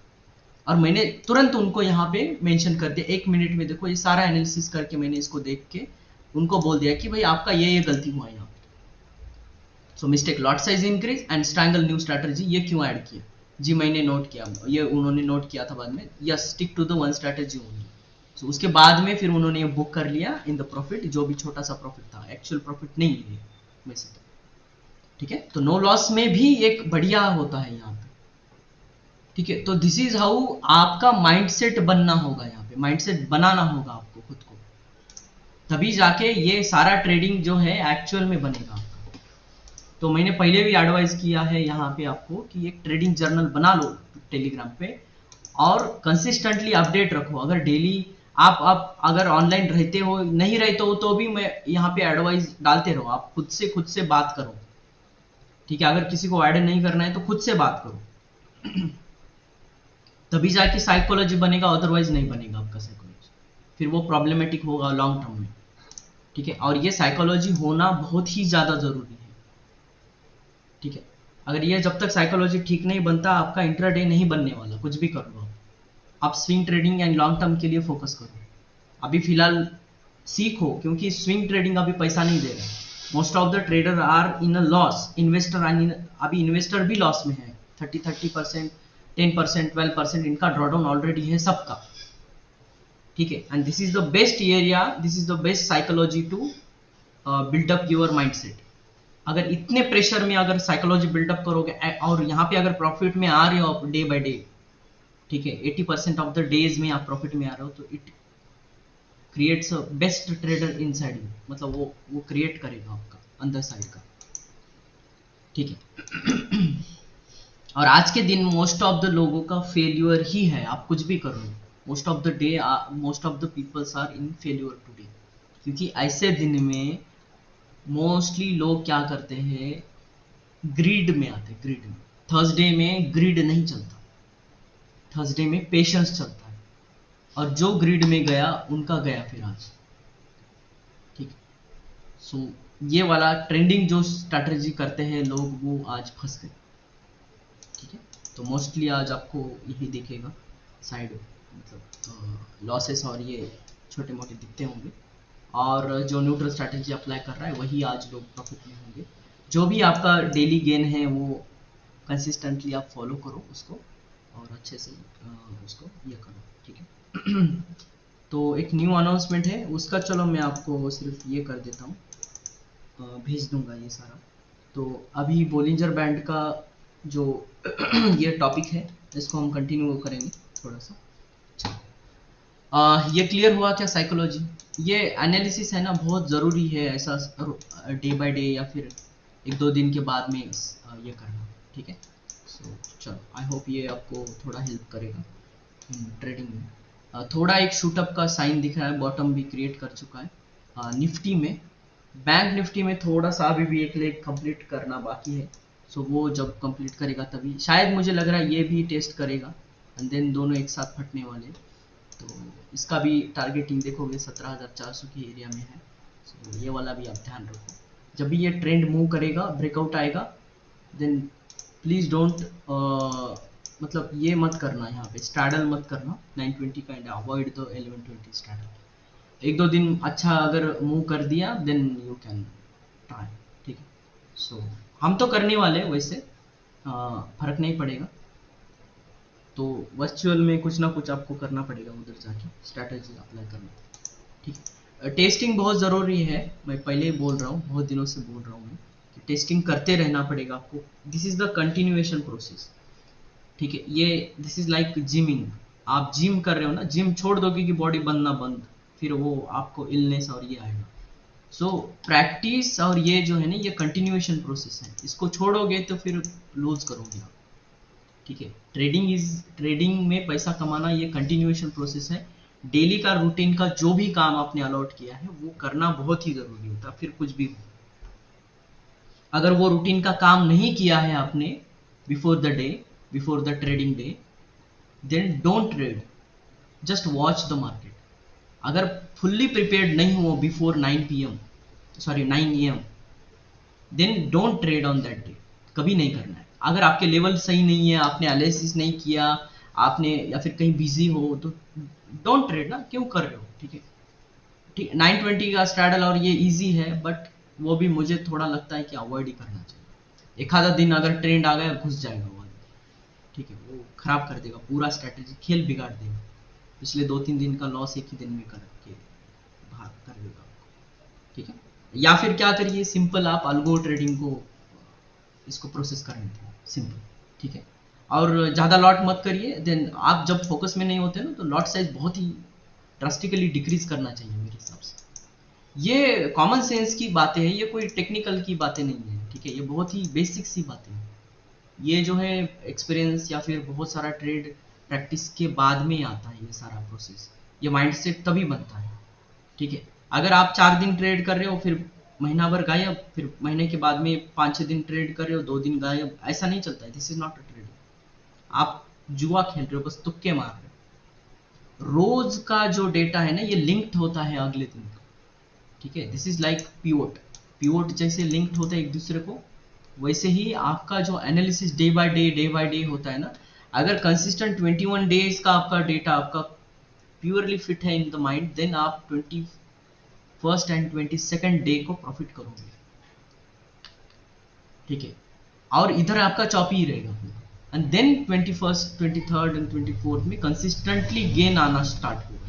और मैंने तुरंत उनको यहाँ पे मेंशन कर दिया, 1 मिनट में देखो ये सारा एनालिसिस करके मैंने इसको देख के उनको बोल दिया कि भाई आपका ये गलती हुआ यहाँ पे। So mistake lot size increase and strangle new strategy, ये क्यों ऐड किया जी, मैंने नोट किया, ये उन्होंने नोट किया था बाद में, yes stick to the one strategy only. So उसके बाद में फिर उन्होंने ये बुक कर लिया इन द प्रॉफिट, जो भी छोटा सा प्रॉफिट था, एक्चुअल प्रॉफिट नहीं है वैसे तो, ठीक है। तो नो लॉस में भी एक बढ़िया होता है यहाँ पे, ठीक है। तो दिस इज हाउ आपका माइंडसेट बनना होगा, यहाँ पे माइंडसेट बनाना होगा आपको खुद को, तभी जाके ये सारा ट्रेडिंग जो है एक्चुअल में बनेगा आपका। तो मैंने पहले भी एडवाइस किया है यहाँ पे आपको कि एक ट्रेडिंग जर्नल बना लो टेलीग्राम पे, और कंसिस्टेंटली अपडेट रखो। अगर डेली आप अगर ऑनलाइन रहते हो, नहीं रहते हो, तो भी मैं यहाँ पे एडवाइस डालते रहो, आप खुद से बात करो, ठीक है। अगर किसी को ऐड नहीं करना है तो खुद से बात करो तभी जाके साइकोलॉजी बनेगा, अदरवाइज नहीं बनेगा आपका साइकोलॉजी, फिर वो प्रॉब्लमेटिक होगा लॉन्ग टर्म में, ठीक है। और ये साइकोलॉजी होना बहुत ही ज्यादा जरूरी है, ठीक है। अगर ये जब तक साइकोलॉजी ठीक नहीं बनता, आपका इंट्राडे नहीं बनने वाला, कुछ भी कर लो आप swing trading and long term के लिए फोकस करो। अभी फिलहाल सीखो, क्योंकि स्विंग ट्रेडिंग अभी पैसा नहीं दे रहा है, most of the trader are in a loss, investor अभी इन्वेस्टर भी लॉस में है, 30% 10% 12% इनका ड्रॉडाउन ऑलरेडी है सबका, ठीक है। And this is the best area, this is the best psychology to build up your mindset. अगर इतने प्रेशर में अगर साइकोलॉजी बिल्डअप करोगे, और यहाँ पे अगर प्रॉफिट में आ रहे हो आप डे बाय डे, ठीक है, 80% ऑफ द डेज में आप प्रॉफिट में आ रहे हो, तो it creates a best trader inside you, मतलब वो क्रिएट करेगा आपका अंदर साइड का, ठीक है। और आज के दिन मोस्ट ऑफ द लोगों का फेल्यूर ही है, आप कुछ भी कर लो, most of the day most of the peoples are in failure today, क्योंकि ऐसे दिन में मोस्टली लोग क्या करते हैं, ग्रीड में आते हैं, ग्रीड में। थर्सडे में ग्रीड नहीं चलता, थर्सडे में पेशेंस चलता है, और जो ग्रीड में गया उनका गया फिर आज, ठीक है। सो ये वाला ट्रेंडिंग जो स्ट्रैटेजी करते हैं लोग, वो आज फंस गए, ठीक है। तो मोस्टली आज आपको यही दिखेगा साइड, मतलब लॉसेस और ये छोटे मोटे दिखते होंगे, और जो न्यूट्रल स्ट्रैटेजी अप्लाई कर रहा है वही आज लोग प्रॉफिट में होंगे। जो भी आपका डेली गेन है वो कंसिस्टेंटली आप फॉलो करो उसको, और अच्छे से उसको ये करो, ठीक है। तो एक न्यू अनाउंसमेंट है उसका, चलो मैं आपको सिर्फ ये कर देता हूँ, भेज दूंगा ये सारा। तो अभी बोलिंजर बैंड का जो ये टॉपिक है, इसको हम कंटिन्यू करेंगे थोड़ा सा। ये क्लियर हुआ क्या साइकोलॉजी? ये एनालिसिस है ना, बहुत ज़रूरी है, ऐसा डे बाय डे या फिर 1-2 दिन के बाद में ये करना, ठीक है। सो चलो, आई होप ये आपको थोड़ा हेल्प करेगा ट्रेडिंग में। थोड़ा एक शूटअप का साइन दिख रहा है, बॉटम भी क्रिएट कर चुका है निफ्टी में। बैंक निफ्टी में थोड़ा सा अभी भी एक लेग कंप्लीट करना बाकी है, सो वो जब कंप्लीट करेगा तभी शायद, मुझे लग रहा है ये भी टेस्ट करेगा, एंड देन दोनों एक साथ फटने वाले। तो इसका भी टारगेटिंग देखोगे 17,400 की एरिया में है, सो ये वाला भी आप ध्यान रखो। जब भी ये ट्रेंड मूव करेगा, ब्रेकआउट आएगा, देन प्लीज डोंट मतलब ये मत करना, यहाँ पे स्ट्रैडल मत करना 920 का, एंड अवॉइड द 1120 स्ट्रैडल। 1-2 दिन अच्छा अगर मूव कर दिया, देन यू कैन ट्राई, ठीक है। सो हम तो करने वाले वैसे, फर्क नहीं पड़ेगा, तो वर्चुअल में कुछ ना कुछ आपको करना पड़ेगा, उधर जाके स्ट्रैटेजी अप्लाई करना, ठीक है। टेस्टिंग बहुत ज़रूरी है, मैं पहले ही बोल रहा हूँ, बहुत दिनों से बोल रहा हूँ मैं कि टेस्टिंग करते रहना पड़ेगा आपको। This is the continuation process, ठीक है। ये दिस इज़ लाइक जिमिंग, आप जिम कर रहे हो ना, जिम छोड़ दोगे कि बॉडी बनना बंद, फिर वो आपको इलनेस और ये आएगा। सो प्रैक्टिस और ये जो है ना, ये कंटिन्यूएशन प्रोसेस है, इसको छोड़ोगे तो फिर लूज करोगे आप, ठीक है। ट्रेडिंग में पैसा कमाना ये कंटिन्यूएशन प्रोसेस है। डेली का रूटीन का जो भी काम आपने अलॉट किया है वो करना बहुत ही जरूरी होता है, फिर कुछ भी हो। अगर वो रूटीन का काम नहीं किया है आपने before the trading day, then don't trade, just watch the market. अगर फुल्ली प्रिपेयर्ड नहीं हो before 9 AM, then don't trade on that day, कभी नहीं करना है। अगर आपके लेवल सही नहीं है, आपने एनालिसिस नहीं किया, आपने या फिर कहीं बिजी हो तो डोंट ट्रेड ना, क्यों कर रहे हो, ठीक है। ठीक, 920 का स्ट्रैडल और ये इजी है, बट वो भी मुझे थोड़ा लगता है कि अवॉइड ही करना चाहिए। एक आधा दिन अगर ट्रेंड आ गया घुस जाएगा वो आदमी, ठीक है, वो खराब कर देगा पूरा स्ट्रैटेजी, खेल बिगाड़ देगा। पिछले 2-3 दिन का लॉस एक ही दिन में करके बाहर कर देगा आपको, ठीक है। या फिर क्या करिए, सिंपल आप अल्गो ट्रेडिंग को इसको प्रोसेस कर लेते हैं सिंपल, ठीक है। और ज़्यादा लॉट मत करिए। देन आप जब फोकस में नहीं होते ना तो लॉट साइज बहुत ही ड्रास्टिकली डिक्रीज करना चाहिए मेरे हिसाब से। ये कॉमन सेंस की बातें हैं, ये कोई टेक्निकल की बातें नहीं है, ठीक है, ये बहुत ही बेसिक सी बातें हैं। ये जो है एक्सपीरियंस या फिर बहुत सारा ट्रेड प्रैक्टिस के बाद में आता है ये सारा प्रोसेस। ये माइंडसेट तभी बनता है, ठीक है। अगर आप 4 दिन ट्रेड कर रहे हो फिर महीना भर गायब, फिर महीने के बाद में 5-6 दिन ट्रेड कर रहे हो, 2 दिन गायब, ऐसा नहीं चलता है। This is not a trading. आप जुआ खेल रहे हो, बस तुक्के मार रहे हो। रोज का जो डेटा है ना ये लिंक्ड होता है अगले दिन का, ठीक है। This is like pivot, pivot जैसे लिंक्ड होते हैं एक दूसरे को, वैसे ही आपका जो एनालिसिस डे बाय डे होता है ना, अगर कंसिस्टेंट 21 डेज का आपका डेटा आपका प्योरली फिट है इन द माइंड, देन आप 21st एंड 22nd डे को प्रॉफिट करोगे, ठीक है। और इधर आपका चॉपी ही रहेगा, and then 21st 23rd and 24th में कंसिस्टेंटली गेन आना स्टार्ट होगा,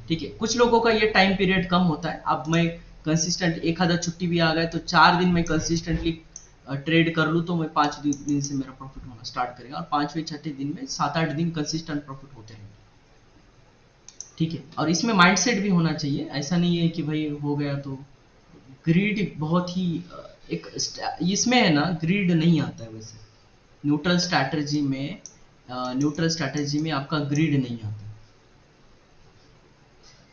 ठीक है। कुछ लोगों का ये टाइम पीरियड कम होता है। अब मैं कंसिस्टेंट, एक आधा छुट्टी भी आ गए तो 4 दिन मैं कंसिस्टेंटली ट्रेड कर लूँ तो मैं 5 दिन से मेरा प्रॉफिट होना स्टार्ट करेगा, और 5वें-6ठे दिन में 7-8 दिन कंसिस्टेंट प्रॉफिट होते रहेंगे, ठीक है। और इसमें माइंडसेट भी होना चाहिए, ऐसा नहीं है कि भाई हो गया तो। ग्रीड बहुत ही एक इसमें है ना, ग्रीड नहीं आता है वैसे न्यूट्रल स्ट्रैटेजी में। न्यूट्रल स्ट्रैटेजी में आपका ग्रीड नहीं आता,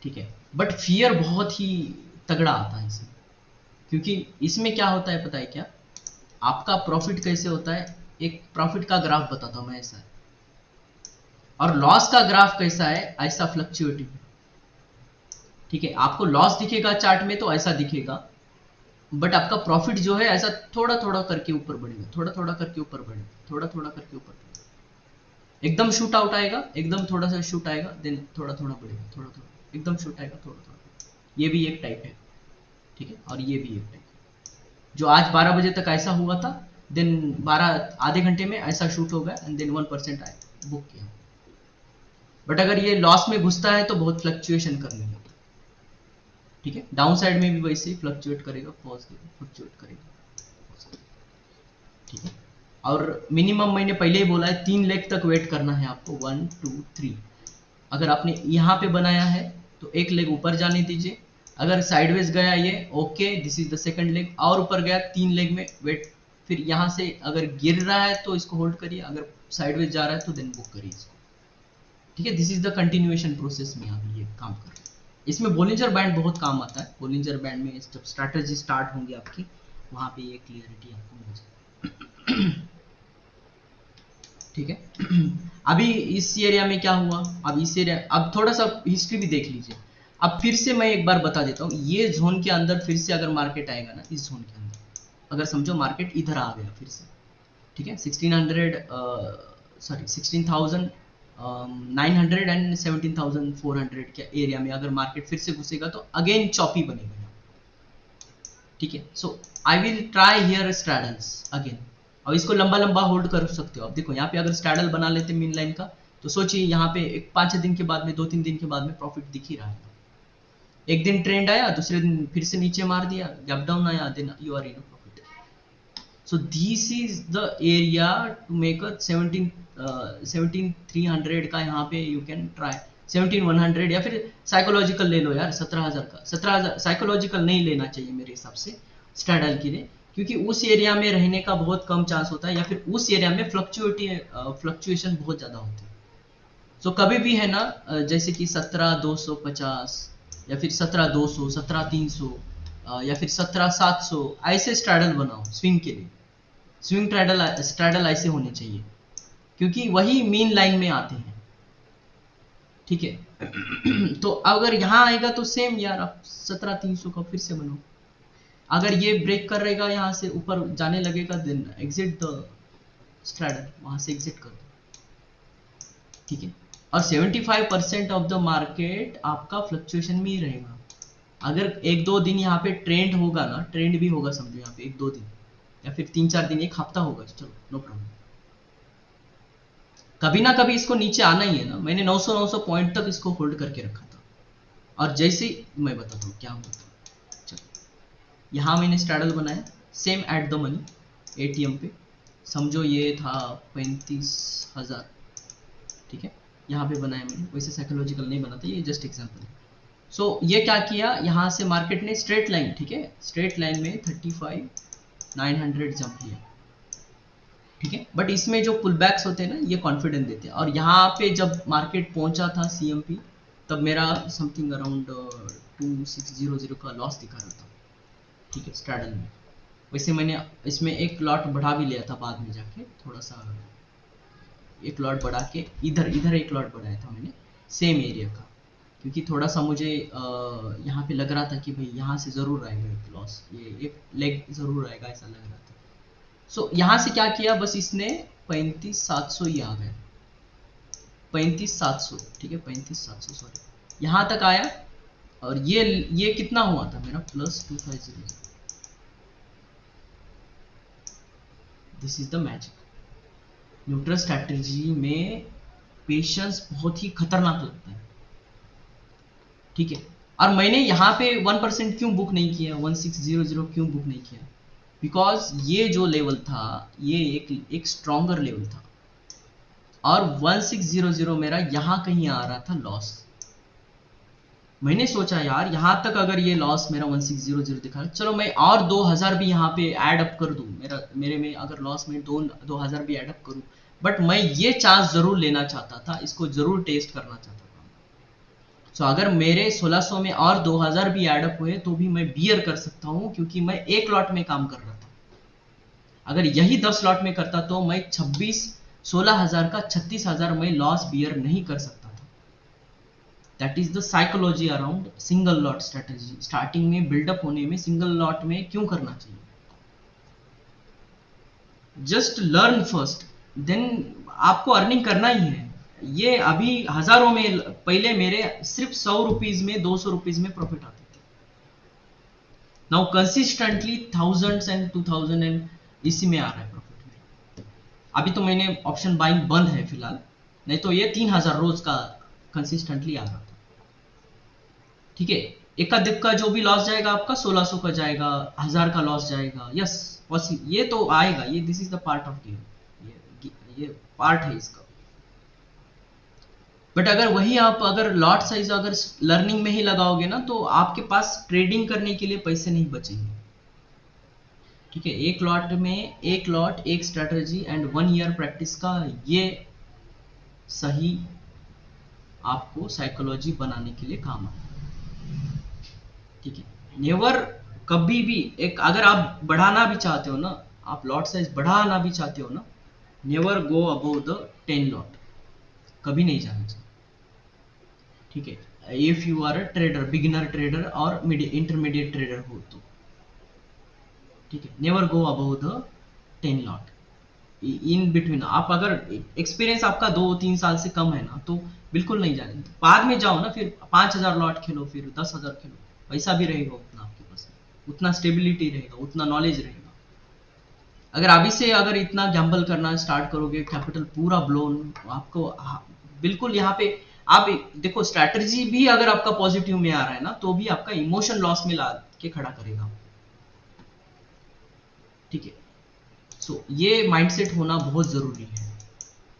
ठीक है। बट फियर बहुत ही तगड़ा आता है इसमें, क्योंकि इसमें क्या होता है पता है क्या, आपका प्रॉफिट कैसे होता है, एक प्रॉफिट का ग्राफ बताता हूं मैं ऐसा है, और लॉस का ग्राफ कैसा है, ऐसा फ्लक्चुएटिव, ठीक है। आपको लॉस दिखेगा चार्ट में तो ऐसा दिखेगा, बट आपका प्रॉफिट जो है ऐसा थोड़ा थोड़ा करके ऊपर बढ़ेगा, थोड़ा थोड़ा करके ऊपर बढ़ेगा, थोड़ा थोड़ा करके ऊपर बढ़ेगा, एकदम शूट आउट आएगा, एकदम थोड़ा सा शूट आएगा, देन थोड़ा थोड़ा बढ़ेगा, थोड़ा थोड़ा एकदम शूट आएगा, थोड़ा थोड़ा। ये भी एक टाइप है, ठीक है, और ये भी एक टाइप है। जो आज 12 बजे तक ऐसा हुआ था, देन 12 आधे घंटे में ऐसा शूट हो गया, एंड देन 1% आया, बुक किया। बट अगर ये लॉस में घुसता है तो बहुत फ्लक्चुएशन करने लगता है, ठीक है। डाउन साइड में भी वैसे ही फ्लक्चुएट करेगा, पॉजिटिव फ्लक्चुएट करेगा, ठीक है। और मिनिमम मैंने पहले ही बोला है 3 लेग तक वेट करना है आपको, 1 2 3। अगर आपने यहाँ पे बनाया है तो एक लेग ऊपर जाने दीजिए, अगर साइडवेज गया ये okay, this is the second leg, और ऊपर गया 3 लेग में वेट, फिर यहाँ से अगर गिर रहा है तो इसको होल्ड करिए, अगर साइडवेज जा रहा है तो देन बुक करिए इसको, ठीक है। This is the continuation process में अभी ये काम कर रहे हैं। इसमें बोलिंजर बैंड बहुत काम आता है। बोलिंजर बैंड में जब स्ट्रैटेजी स्टार्ट होंगी आपकी, वहां पे ये क्लियरिटी आपको मिल जाएगी, ठीक है। अभी इस एरिया में क्या हुआ, अब इस एरिया, अब थोड़ा सा हिस्ट्री भी देख लीजिए। अब फिर से मैं एक बार बता देता हूँ, ये जोन के अंदर फिर से अगर मार्केट आएगा ना, इस जोन के अंदर अगर समझो मार्केट इधर आ गया फिर से, ठीक है, 16,900 एंड 17,400 के एरिया में अगर मार्केट फिर से घुसेगा तो अगेन चॉपी बनेगा, ठीक है। So I will try here straddles again. अब इसको लंबा लंबा होल्ड कर सकते हो। अब देखो यहाँ पे अगर स्ट्रैडल बना लेते मीन लाइन का, तो सोचिए यहाँ पे एक 5-6 दिन के बाद में, 2-3 दिन के बाद में प्रॉफिट दिख ही रहा है। एक दिन ट्रेंड आया, दूसरे दिन फिर से नीचे मार दिया, गैप डाउन आया, then you are in profit. So this is the area to make a 17,300 का, यहाँ पे यू कैन ट्राई 17,100, या फिर साइकोलॉजिकल ले लो यार 17,000 का। 17,000 साइकोलॉजिकल नहीं लेना चाहिए मेरे हिसाब से स्ट्रैडल के लिए, क्योंकि उस एरिया में रहने का बहुत कम चांस होता है, या फिर उस एरिया में फ्लक्चुएशन बहुत ज़्यादा होती है। सो कभी भी है ना, जैसे कि 17,250 या फिर 17,200, 17,300 या फिर 17,700, ऐसे स्ट्रैडल बनाओ स्विंग के लिए। स्विंग स्ट्रैडल ऐसे होने चाहिए, क्योंकि वही मीन लाइन में आते हैं, ठीक है। तो अगर यहाँ आएगा तो सेम यार, आप 17,300 का फिर से बनो। अगर ये ब्रेक कर रहेगा, यहाँ से ऊपर जाने लगेगा, देन एग्जिट द स्ट्रैडल, वहां से एग्जिट कर दो। ठीक है, और 75% ऑफ द मार्केट आपका फ्लक्चुएशन में ही रहेगा। अगर एक दो दिन यहाँ पे ट्रेंड होगा ना, ट्रेंड भी होगा समझो यहाँ पे एक दो दिन, या फिर 3-4 दिन, एक हफ्ता होगा, चलो नो प्रॉब्लम, कभी ना कभी इसको नीचे आना ही है ना। मैंने 900 पॉइंट तक इसको होल्ड करके रखा था, और जैसे मैं बताता हूँ क्या होता है। चलो यहाँ मैंने स्ट्रैडल बनाया, same at the money ATM पे, समझो ये था 35,000। ठीक है, यहाँ पे बनाया मैंने, वैसे साइकोलॉजिकल नहीं बनाता, ये जस्ट एग्जांपल है। सो ये क्या किया, यहाँ से मार्केट ने स्ट्रेट लाइन, ठीक है, स्ट्रेट लाइन में 35,900 जंप लिया। ठीक है, बट इसमें जो पुल बैक्स होते हैं ना, ये कॉन्फिडेंस देते हैं। और यहाँ पे जब मार्केट पहुंचा था सीएमपी, तब मेरा समथिंग अराउंड 2600 का लॉस दिखा रहा था। ठीक है, स्ट्रैडल में। वैसे मैंने इसमें एक लॉट बढ़ा भी लिया था बाद में जाके, थोड़ा सा एक लॉट बढ़ा के इधर एक लॉट बढ़ाया था मैंने सेम एरिया का, क्योंकि थोड़ा सा मुझे यहाँ पे लग रहा था कि भाई यहाँ से जरूर आएगा एक लॉस, ये एक लेग जरूर आएगा, ऐसा लग रहा था। सो यहाँ से क्या किया, बस इसने 35,700 ही आ गया, 35,700। ठीक है, 35,700 सॉरी, यहाँ तक आया। और ये कितना हुआ था मेरा, +2500। This is the magic. Neutral strategy में पेशेंस बहुत ही खतरनाक लगता है। ठीक है, और मैंने यहाँ पे 1% क्यों बुक नहीं किया, 1600 क्यों बुक नहीं किया, बिकॉज ये जो लेवल था, ये एक स्ट्रॉन्गर लेवल था, और 1600 मेरा यहाँ कहीं आ रहा था लॉस। मैंने सोचा यार यहाँ तक अगर ये लॉस मेरा 1600 दिखा, चलो मैं और 2000 भी यहाँ पे ऐड अप कर दूं, मेरे में अगर लॉस में 2000 भी ऐड अप करूं, बट मैं ये चांस जरूर लेना चाहता था, इसको जरूर टेस्ट करना चाहता था। सो अगर मेरे 1600 में और 2000 भी ऐड अप हुए तो भी मैं बियर कर सकता हूं, क्योंकि मैं एक लॉट में काम कर रहा था। अगर यही 10 लॉट में करता तो मैं 16,000 का 36,000 में लॉस बियर नहीं कर सकता था। That is the psychology around single lot strategy. Starting में बिल्डअप होने में सिंगल लॉट में क्यों करना चाहिए, जस्ट लर्न फर्स्ट, देन आपको अर्निंग करना ही है। ये अभी हजारों में, पहले मेरे सिर्फ 100 रुपीज में 200 रुपीज में प्रॉफिट आते थे, now consistently thousands and 2000 and इसी में आ रहा है प्रॉफिट में। अभी तो मैंने ऑप्शन बाइंग बंद है फिलहाल, नहीं तो ये 3000 रोज का कंसिस्टेंटली आ रहा था। ठीक है, इक्का दिक्का जो भी लॉस जाएगा आपका 1600 का जाएगा, 1000 का लॉस जाएगा, यस पॉसिबल, ये तो आएगा, ये this is the part of game, ये पार्ट है इसका। बट अगर वही आप अगर लॉट साइज अगर लर्निंग में ही लगाओगे ना, तो आपके पास ट्रेडिंग करने के लिए पैसे नहीं बचेंगे। ठीक है, एक लॉट में एक लॉट एक स्ट्रेटजी एंड 1 ईयर प्रैक्टिस का ये सही आपको साइकोलॉजी बनाने के लिए काम आता है। ठीक है, नेवर कभी भी एक, अगर आप बढ़ाना भी चाहते हो ना, आप लॉट साइज बढ़ाना भी चाहते हो ना, never go above the 10 lot, कभी नहीं जाना चाहिए। ठीक है, if you are a trader, beginner trader और इंटरमीडिएट ट्रेडर हो तो ठीक है, never go above the 10 lot. In between आप अगर एक्सपीरियंस आपका 2-3 साल से कम है ना, तो बिल्कुल नहीं जाने, बाद में जाओ ना, फिर 5000 लॉट खेलो, फिर 10,000 खेलो, पैसा भी रहेगा उतना आपके पास, उतना स्टेबिलिटी रहेगा, उतना नॉलेज रहेगा। अगर अभी से अगर इतना गैम्बल करना स्टार्ट करोगे, कैपिटल पूरा ब्लोन, आपको बिल्कुल यहाँ पे आप देखो, स्ट्रैटेजी भी अगर आपका पॉजिटिव में आ रहा है ना, तो भी आपका इमोशन लॉस में ला के खड़ा करेगा। ठीक है, सो ये माइंडसेट होना बहुत जरूरी है,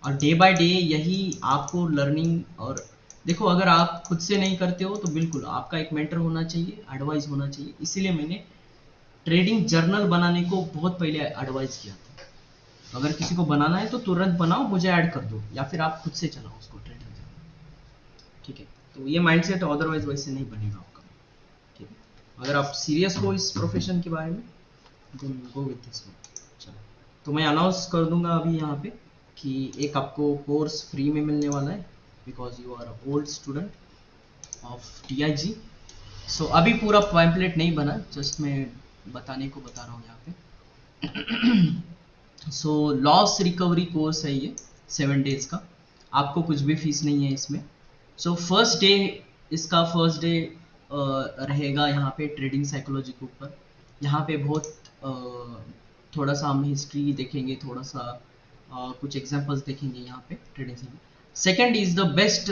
और डे बाय डे यही आपको लर्निंग। और देखो, अगर आप खुद से नहीं करते हो तो बिल्कुल आपका एक मेंटर होना चाहिए, एडवाइस होना चाहिए। इसीलिए मैंने ट्रेडिंग जर्नल बनाने को बहुत पहले एडवाइस किया था। तो अगर किसी को बनाना है तो तुरंत बनाओ, मुझे ऐड कर दो, या फिर आप खुद से चलाओ उसको ट्रेडिंग जर्नल। ठीक है, तो ये माइंडसेट अदरवाइज वैसे नहीं बनेगा आपका। ठीक है, अगर आप सीरियस हो इस प्रोफेशन के बारे में, then go with this one. चलो, तो मैं अनाउंस कर दूंगा अभी यहाँ पे कि एक आपको कोर्स फ्री में मिलने वाला है, because you are old student of TIG। सो अभी पूरा पैम्पलेट नहीं बना, जस्ट मैं बताने को बता रहा हूँ यहाँ पे। सो लॉस रिकवरी कोर्स है ये 7 डेज का, आपको कुछ भी फीस नहीं है इसमें। सो फर्स्ट डे, इसका फर्स्ट डे रहेगा यहाँ पे ट्रेडिंग साइकोलॉजी के ऊपर। यहाँ पे बहुत थोड़ा सा हम हिस्ट्री देखेंगे, थोड़ा सा कुछ एग्जांपल्स देखेंगे यहाँ पे ट्रेडिंग से। सेकंड इज द बेस्ट,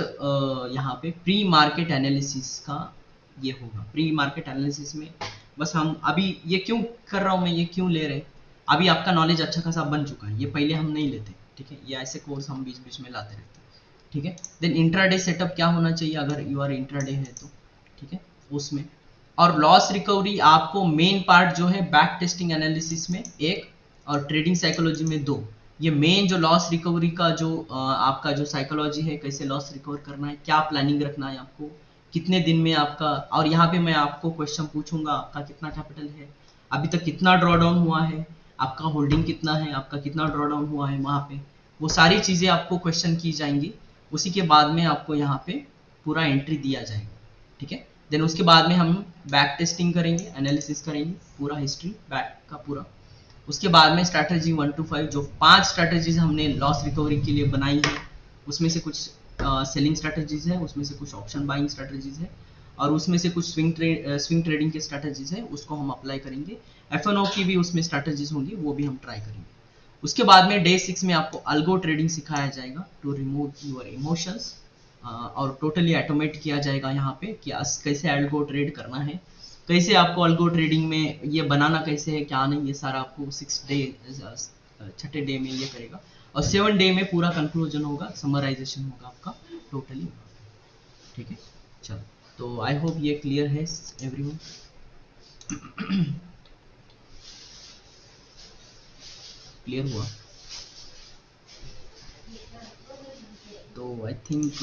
यहाँ पे प्री मार्केट एनालिसिस का ये होगा। प्री मार्केट एनालिसिस में बस हम अभी ये क्यों कर रहा हूँ मैं, ये क्यों ले रहे हैं, अभी आपका नॉलेज अच्छा खासा बन चुका है, ये पहले हम नहीं लेते, ठीक है। ये ऐसे कोर्स हम बीच बीच में लाते रहते हैं, ठीक है। देन इंट्राडे सेटअप क्या होना चाहिए अगर यू आर इंट्राडे है तो, ठीक है, उसमें। और लॉस रिकवरी आपको मेन पार्ट जो है बैक टेस्टिंग एनालिसिस में 1 और ट्रेडिंग साइकोलॉजी में 2। ये मेन जो लॉस रिकवरी का जो आपका जो साइकोलॉजी है, कैसे लॉस रिकवर करना है, क्या प्लानिंग रखना है आपको, कितने दिन में आपका, और यहाँ पे मैं आपको क्वेश्चन पूछूंगा आपका कितना कैपिटल है, अभी तक कितना ड्रॉ डाउन हुआ है, आपका होल्डिंग कितना है, आपका कितना ड्रॉ डाउन हुआ है, वहाँ पे वो सारी चीज़ें आपको क्वेश्चन की जाएंगी। उसी के बाद में आपको यहाँ पे पूरा एंट्री दिया जाएगा, ठीक है। देन उसके बाद में हम बैक टेस्टिंग करेंगे, एनालिसिस करेंगे, पूरा हिस्ट्री बैक का पूरा। उसके बाद में स्ट्रैटेजी 1 to 5, जो 5 स्ट्रैटेजीज हमने लॉस रिकवरी के लिए बनाई है, उसमें से कुछ सेलिंग स्ट्रैटेजीज है, उसमें से कुछ ऑप्शन बाइंग स्ट्रैटेजीज है, और उसमें से कुछ स्विंग ट्रेडिंग के स्ट्रैटेजीज है, उसको हम अप्लाई करेंगे। FNO की भी उसमें स्ट्रैटेजीज होंगी, वो भी हम ट्राई करेंगे। उसके बाद में डे 6 में आपको अल्गो ट्रेडिंग सिखाया जाएगा, टू रिमूव योर इमोशंस, और टोटली ऑटोमेट किया जाएगा यहाँ पे कि कैसे अल्गो ट्रेड करना है, कैसे आपको अल्गो ट्रेडिंग में ये बनाना कैसे है, क्या नहीं, ये सारा आपको 6 डे में ये करेगा। और 7 डे में पूरा कंक्लूजन होगा, समराइजेशन होगा आपका टोटली, ठीक है। चलो, तो आई होप ये क्लियर है एवरीवन। क्लियर हुआ तो आई थिंक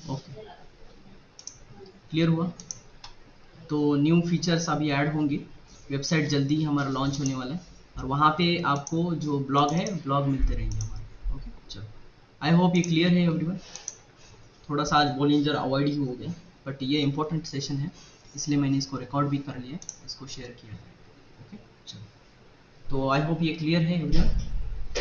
ओके, क्लियर हुआ। तो न्यू फीचर्स अभी ऐड होंगे, वेबसाइट जल्दी ही हमारा लॉन्च होने वाला है, और वहाँ पे आपको जो ब्लॉग है, ब्लॉग मिलते रहेंगे हमारे। ओके, चलो, आई होप ये क्लियर है एवरीवन। थोड़ा सा आज बॉलिंजर अवॉइड ही हो गया, बट ये इंपॉर्टेंट सेशन है, इसलिए मैंने इसको रिकॉर्ड भी कर लिया, इसको शेयर किया। ओके, चलो, तो आई होप ये क्लियर है एवरीवन।